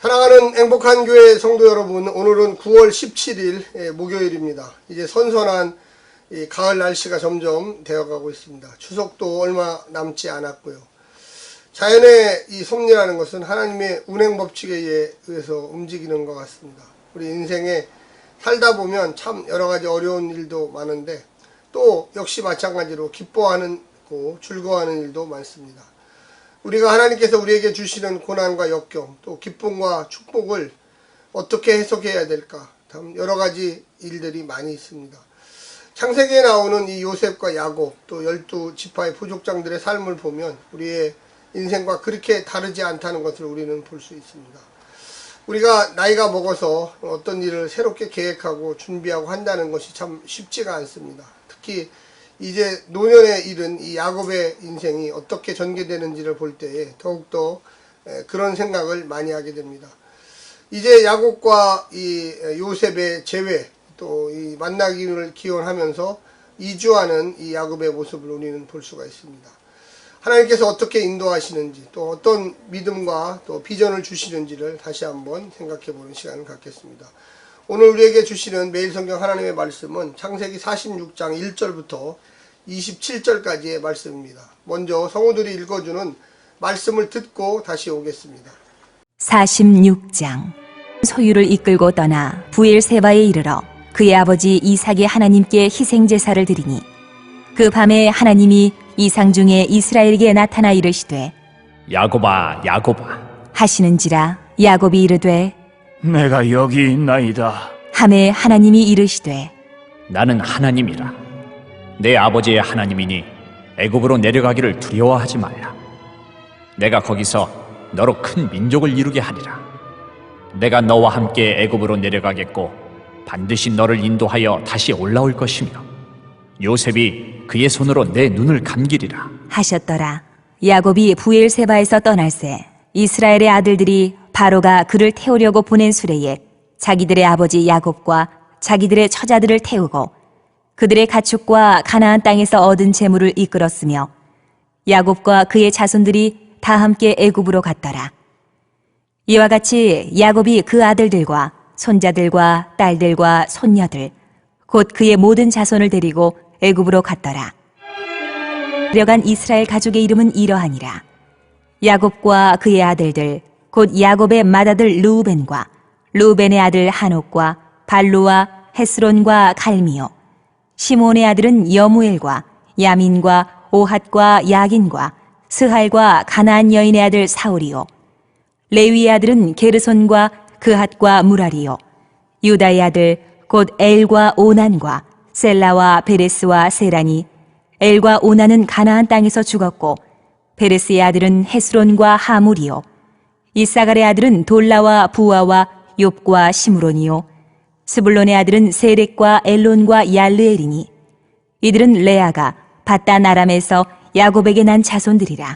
사랑하는 행복한 교회 성도 여러분, 오늘은 9월 17일 목요일입니다. 이제 선선한 가을 날씨가 점점 되어가고 있습니다. 추석도 얼마 남지 않았고요. 자연의 이 섭리라는 것은 하나님의 운행 법칙에 의해서 움직이는 것 같습니다. 우리 인생에 살다 보면 참 여러 가지 어려운 일도 많은데 또 역시 마찬가지로 기뻐하는 즐거워하는 일도 많습니다. 우리가 하나님께서 우리에게 주시는 고난과 역경, 또 기쁨과 축복을 어떻게 해석해야 될까? 참 여러 가지 일들이 많이 있습니다. 창세기에 나오는 이 요셉과 야곱, 또 12지파의 부족장들의 삶을 보면 우리의 인생과 그렇게 다르지 않다는 것을 우리는 볼 수 있습니다. 우리가 나이가 먹어서 어떤 일을 새롭게 계획하고 준비하고 한다는 것이 참 쉽지가 않습니다. 특히 이제 노년에 이른 이 야곱의 인생이 어떻게 전개되는지를 볼 때에 더욱더 그런 생각을 많이 하게 됩니다. 이제 야곱과 이 요셉의 재회, 또 이 만나기를 기원하면서 이주하는 이 야곱의 모습을 우리는 볼 수가 있습니다. 하나님께서 어떻게 인도하시는지, 또 어떤 믿음과 또 비전을 주시는지를 다시 한번 생각해 보는 시간을 갖겠습니다. 오늘 우리에게 주시는 매일 성경 하나님의 말씀은 창세기 46장 1절부터 27절까지의 말씀입니다. 먼저 성우들이 읽어주는 말씀을 듣고 다시 오겠습니다. 46장. 소유를 이끌고 떠나 부엘세바에 이르러 그의 아버지 이삭이 하나님께 희생제사를 드리니 그 밤에 하나님이 이상 중에 이스라엘에게 나타나 이르시되 야곱아 야곱아 하시는지라. 야곱이 이르되 내가 여기 있나이다. 하매 하나님이 이르시되 나는 하나님이라. 내 아버지의 하나님이니 애굽으로 내려가기를 두려워하지 말라. 내가 거기서 너로 큰 민족을 이루게 하리라. 내가 너와 함께 애굽으로 내려가겠고 반드시 너를 인도하여 다시 올라올 것이며 요셉이 그의 손으로 내 눈을 감기리라 하셨더라. 야곱이 부엘세바에서 떠날새 이스라엘의 아들들이 바로가 그를 태우려고 보낸 수레에 자기들의 아버지 야곱과 자기들의 처자들을 태우고 그들의 가축과 가나안 땅에서 얻은 재물을 이끌었으며 야곱과 그의 자손들이 다 함께 애굽으로 갔더라. 이와 같이 야곱이 그 아들들과 손자들과 딸들과 손녀들 곧 그의 모든 자손을 데리고 애굽으로 갔더라. 데려간 이스라엘 가족의 이름은 이러하니라. 야곱과 그의 아들들 곧 야곱의 맏아들 르우벤과 르우벤의 아들 한옥과 발루와 헤스론과 갈미요. 시몬의 아들은 여무엘과 야민과 오핫과 야긴과 스할과 가나안 여인의 아들 사울이요. 레위의 아들은 게르손과 그핫과 무라리요. 유다의 아들 곧 엘과 오난과 셀라와 베레스와 세란이. 엘과 오난은 가나안 땅에서 죽었고 베레스의 아들은 헤스론과 하물이요. 이사갈의 아들은 돌라와 부아와 욥과 시므론이요. 스불론의 아들은 세렉과 엘론과 얄르엘이니 이들은 레아가 밧단 아람에서 야곱에게 난 자손들이라.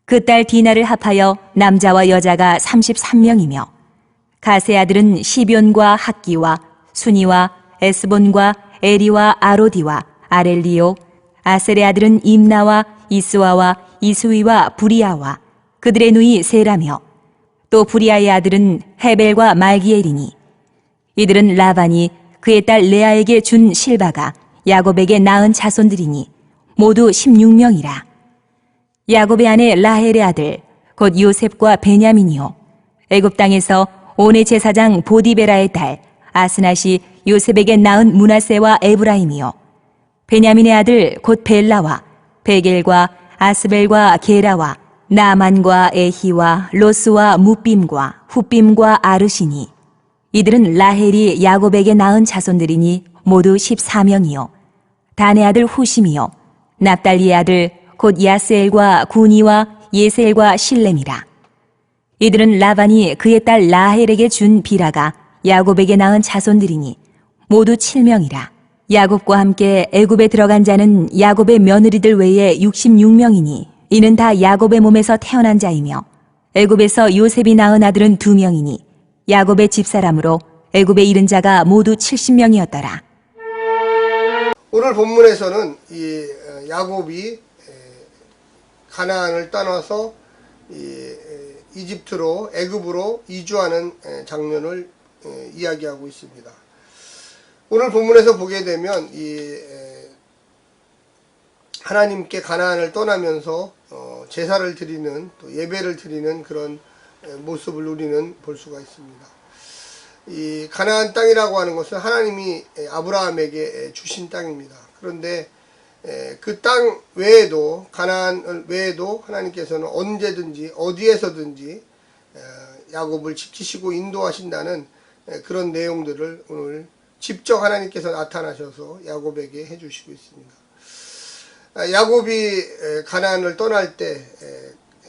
그 딸 디나를 합하여 남자와 여자가 33명이며 가세 아들은 시뵈과 학기와 순이와 에스본과 에리와 아로디와 아렐리오. 아셀의 아들은 임나와 이스와와 이스위와 부리아와 그들의 누이 세라며 또 부리아의 아들은 헤벨과 말기엘이니 이들은 라반이 그의 딸 레아에게 준 실바가 야곱에게 낳은 자손들이니 모두 16명이라. 야곱의 아내 라헬의 아들 곧 요셉과 베냐민이요. 애굽 땅에서 온의 제사장 보디베라의 딸 아스낫이 요셉에게 낳은 므낫세와 에브라임이요. 베냐민의 아들 곧 벨라와 베겔과 아스벨과 게라와 나만과 에히와 로스와 무빔과 훗빔과 아르시니 이들은 라헬이 야곱에게 낳은 자손들이니 모두 14명이요. 단의 아들 후심이요. 납달리의 아들 곧 야스엘과 구니와 예셀과 실렘이라. 이들은 라반이 그의 딸 라헬에게 준 비라가 야곱에게 낳은 자손들이니 모두 7명이라. 야곱과 함께 애굽에 들어간 자는 야곱의 며느리들 외에 66명이니 이는 다 야곱의 몸에서 태어난 자이며 애굽에서 요셉이 낳은 아들은 2명이니 야곱의 집사람으로 애굽에 이른 자가 모두 70명이었더라. 오늘 본문에서는 이 야곱이 가나안을 떠나서 이집트로 애굽으로 이주하는 장면을 이야기하고 있습니다. 오늘 본문에서 보게 되면 하나님께 가나안을 떠나면서 제사를 드리는 또 예배를 드리는 그런 모습을 우리는 볼 수가 있습니다. 이 가나안 땅이라고 하는 것은 하나님이 아브라함에게 주신 땅입니다. 그런데 그 땅 외에도 가나안 외에도 하나님께서는 언제든지 어디에서든지 야곱을 지키시고 인도하신다는 그런 내용들을 오늘 직접 하나님께서 나타나셔서 야곱에게 해주시고 있습니다. 야곱이 가나안을 떠날 때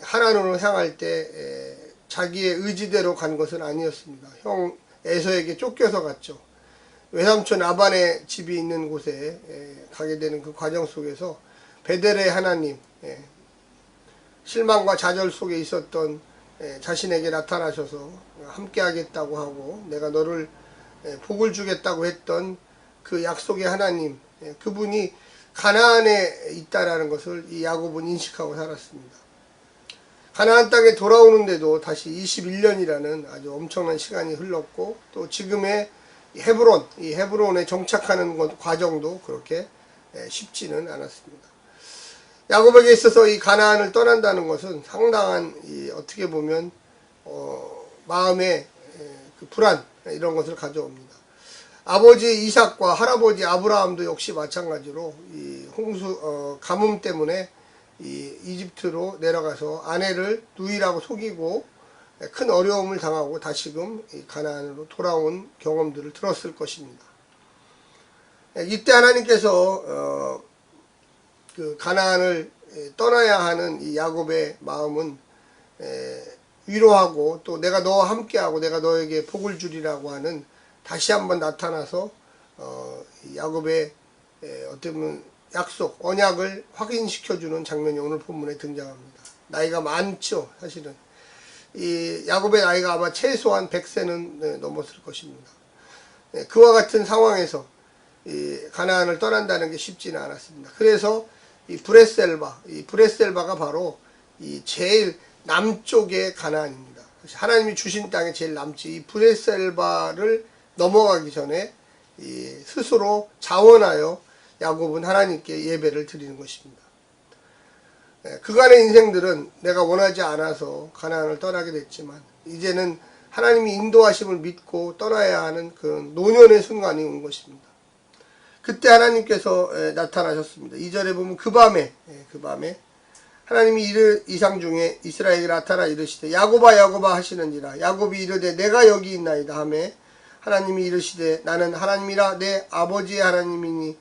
하나님으로 향할 때 자기의 의지대로 간 것은 아니었습니다. 형 에서에게 쫓겨서 갔죠. 외삼촌 라반의 집이 있는 곳에 가게 되는 그 과정 속에서 베델의 하나님, 실망과 좌절 속에 있었던 자신에게 나타나셔서 함께 하겠다고 하고 내가 너를 복을 주겠다고 했던 그 약속의 하나님, 그분이 가나안에 있다라는 것을 이 야곱은 인식하고 살았습니다. 가나안 땅에 돌아오는데도 다시 21년이라는 아주 엄청난 시간이 흘렀고 또 지금의 헤브론, 이 헤브론에 정착하는 과정도 그렇게 쉽지는 않았습니다. 야곱에게 있어서 이 가나안을 떠난다는 것은 상당한 어떻게 보면 마음의 그 불안 이런 것을 가져옵니다. 아버지 이삭과 할아버지 아브라함도 역시 마찬가지로 이 가뭄 때문에 이집트로 내려가서 아내를 누이라고 속이고 큰 어려움을 당하고 다시금 가나안으로 돌아온 경험들을 들었을 것입니다. 이때 하나님께서 그 가나안을 떠나야 하는 이 야곱의 마음은 위로하고 또 내가 너와 함께하고 내가 너에게 복을 주리라고 하는 다시 한번 나타나서 야곱의 어떻게 보면 약속, 언약을 확인시켜주는 장면이 오늘 본문에 등장합니다. 나이가 많죠, 사실은. 이 야곱의 나이가 아마 최소한 100세는 넘었을 것입니다. 그와 같은 상황에서 이 가나안을 떠난다는 게 쉽지는 않았습니다. 그래서 이 브레셀바가 바로 이 제일 남쪽의 가나안입니다. 하나님이 주신 땅의 제일 남쪽, 이 브레셀바를 넘어가기 전에 이 스스로 자원하여 야곱은 하나님께 예배를 드리는 것입니다. 그간의 인생들은 내가 원하지 않아서 가나안을 떠나게 됐지만 이제는 하나님이 인도하심을 믿고 떠나야 하는 그런 노년의 순간이 온 것입니다. 그때 하나님께서 나타나셨습니다. 2절에 보면 그 밤에 하나님이 이상 중에 이스라엘에게 나타나 이르시되 야곱아 야곱아 하시는지라. 야곱이 이르되 내가 여기 있나이다 하매 하나님이 이르시되 나는 하나님이라 내 아버지의 하나님이니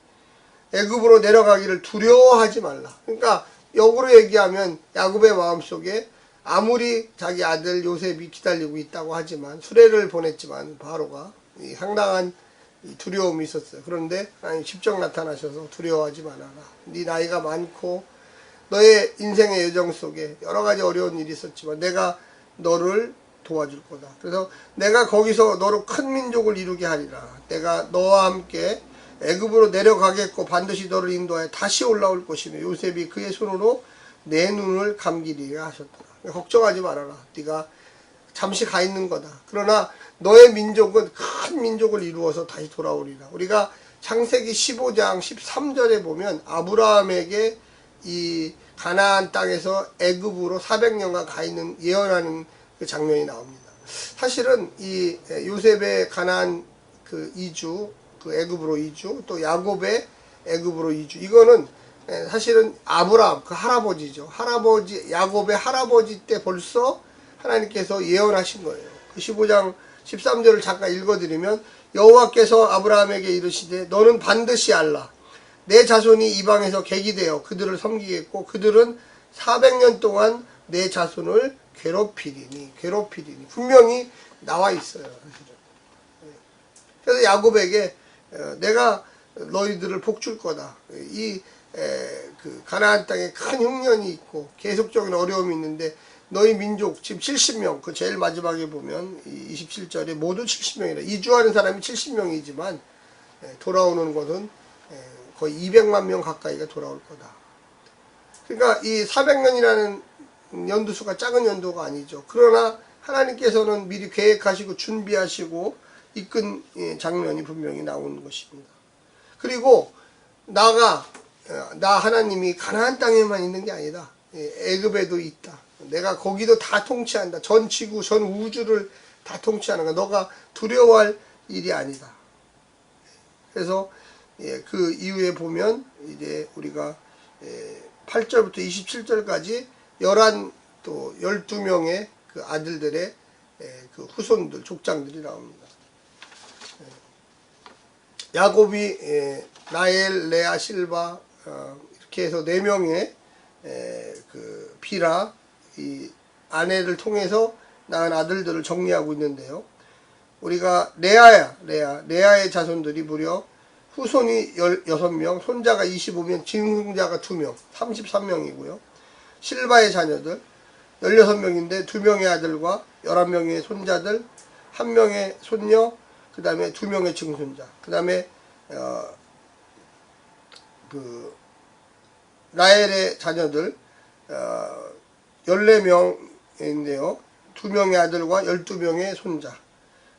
애굽으로 내려가기를 두려워하지 말라. 그러니까 역으로 얘기하면 야곱의 마음속에 아무리 자기 아들 요셉이 기다리고 있다고 하지만 수레를 보냈지만 바로가 상당한 두려움이 있었어요. 그런데 하나님 직접 나타나셔서 두려워하지 말아라. 네 나이가 많고 너의 인생의 여정 속에 여러 가지 어려운 일이 있었지만 내가 너를 도와줄 거다. 그래서 내가 거기서 너로 큰 민족을 이루게 하리라. 내가 너와 함께 애굽으로 내려가겠고 반드시 너를 인도하여 다시 올라올 것이며 요셉이 그의 손으로 내 눈을 감기리라 하셨더라. 걱정하지 말아라. 네가 잠시 가 있는 거다. 그러나 너의 민족은 큰 민족을 이루어서 다시 돌아오리라. 우리가 창세기 15장 13절에 보면 아브라함에게 이 가나안 땅에서 애굽으로 400년간 가 있는 예언하는 그 장면이 나옵니다. 사실은 이 요셉의 가나안 그 이주, 그 애굽으로 이주, 또 야곱의 애굽으로 이주, 이거는 사실은 아브라함 그 할아버지죠. 야곱의 할아버지 때 벌써 하나님께서 예언하신 거예요. 그 15장 13절을 잠깐 읽어드리면 여호와께서 아브라함에게 이르시되 너는 반드시 알라. 내 자손이 이방에서 객이 되어 그들을 섬기겠고 그들은 400년 동안 내 자손을 괴롭히리니 분명히 나와 있어요. 그래서 야곱에게 내가 너희들을 복 줄 거다. 그 가나안 땅에 큰 흉년이 있고 계속적인 어려움이 있는데 너희 민족 지금 70명, 그 제일 마지막에 보면 27절에 모두 70명이라 이주하는 사람이 70명이지만 돌아오는 것은 거의 200만 명 가까이가 돌아올 거다. 그러니까 이 400년이라는 연두수가 작은 연도가 아니죠. 그러나 하나님께서는 미리 계획하시고 준비하시고 이끈 장면이 분명히 나오는 것입니다. 그리고 나 하나님이 가나안 땅에만 있는 게 아니다. 애굽에도 있다. 내가 거기도 다 통치한다. 전 지구, 전 우주를 다 통치하는 거야. 너가 두려워할 일이 아니다. 그래서 그 이후에 보면 이제 우리가 8절부터 27절까지 12명의 그 아들들의 그 후손들, 족장들이 나옵니다. 야곱이 라헬, 레아, 실바 이렇게 해서 4명의 그 비라 이 아내를 통해서 낳은 아들들을 정리하고 있는데요. 우리가 레아의 자손들이 무려 후손이 16명, 손자가 25명, 증손자가 2명, 33명이고요. 실바의 자녀들 16명인데 2명의 아들과 11명의 손자들, 1명의 손녀, 그 다음에 2명의 증손자, 그 다음에 그 라헬의 자녀들 14명인데요. 2명의 아들과 12명의 손자,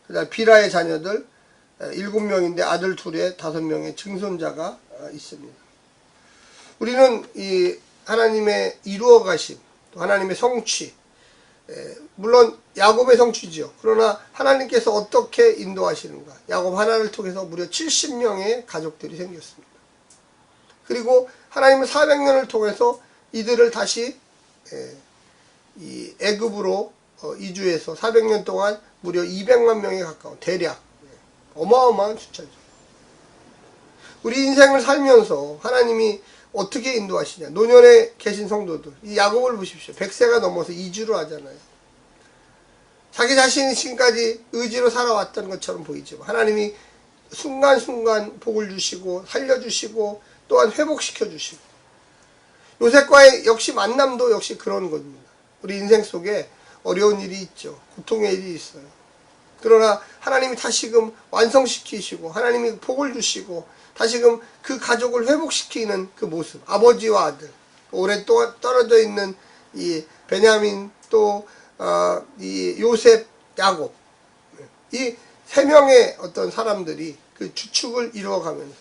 그 다음에 비라의 자녀들 7명인데 아들 2에 5명의 증손자가 있습니다. 우리는 이 하나님의 이루어 가심, 또 하나님의 성취, 물론 야곱의 성취지요. 그러나 하나님께서 어떻게 인도하시는가. 야곱 하나를 통해서 무려 70명의 가족들이 생겼습니다. 그리고 하나님은 400년을 통해서 이들을 다시 이 애굽으로 이주해서 400년 동안 무려 200만 명에 가까운 대략 어마어마한 숫자죠. 우리 인생을 살면서 하나님이 어떻게 인도하시냐. 노년에 계신 성도들, 이 야곱을 보십시오. 100세가 넘어서 이주를 하잖아요. 자기 자신이 지금까지 의지로 살아왔던 것처럼 보이지만 하나님이 순간순간 복을 주시고 살려주시고 또한 회복시켜 주시고, 요셉과의 역시 만남도 역시 그런 겁니다. 우리 인생 속에 어려운 일이 있죠. 고통의 일이 있어요. 그러나 하나님이 다시금 완성시키시고 하나님이 복을 주시고 다시금 그 가족을 회복시키는 그 모습, 아버지와 아들, 오랫동안 떨어져 있는 이 베냐민, 또 이 요셉, 야곱, 이 3명의 어떤 사람들이 그 주축을 이루어가면서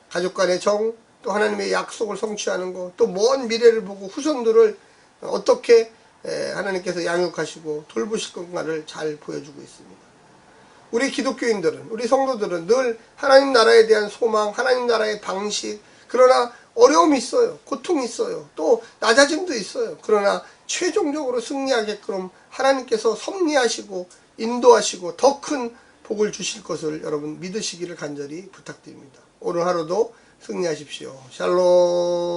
가족 간의 정, 또 하나님의 약속을 성취하는 것, 또 먼 미래를 보고 후손들을 어떻게 하나님께서 양육하시고 돌보실 건가를 잘 보여주고 있습니다. 우리 기독교인들은, 우리 성도들은 늘 하나님 나라에 대한 소망, 하나님 나라의 방식, 그러나 어려움이 있어요. 고통이 있어요. 또 낮아짐도 있어요. 그러나 최종적으로 승리하게끔 하나님께서 섭리하시고 인도하시고 더 큰 복을 주실 것을 여러분 믿으시기를 간절히 부탁드립니다. 오늘 하루도 승리하십시오. 샬롬.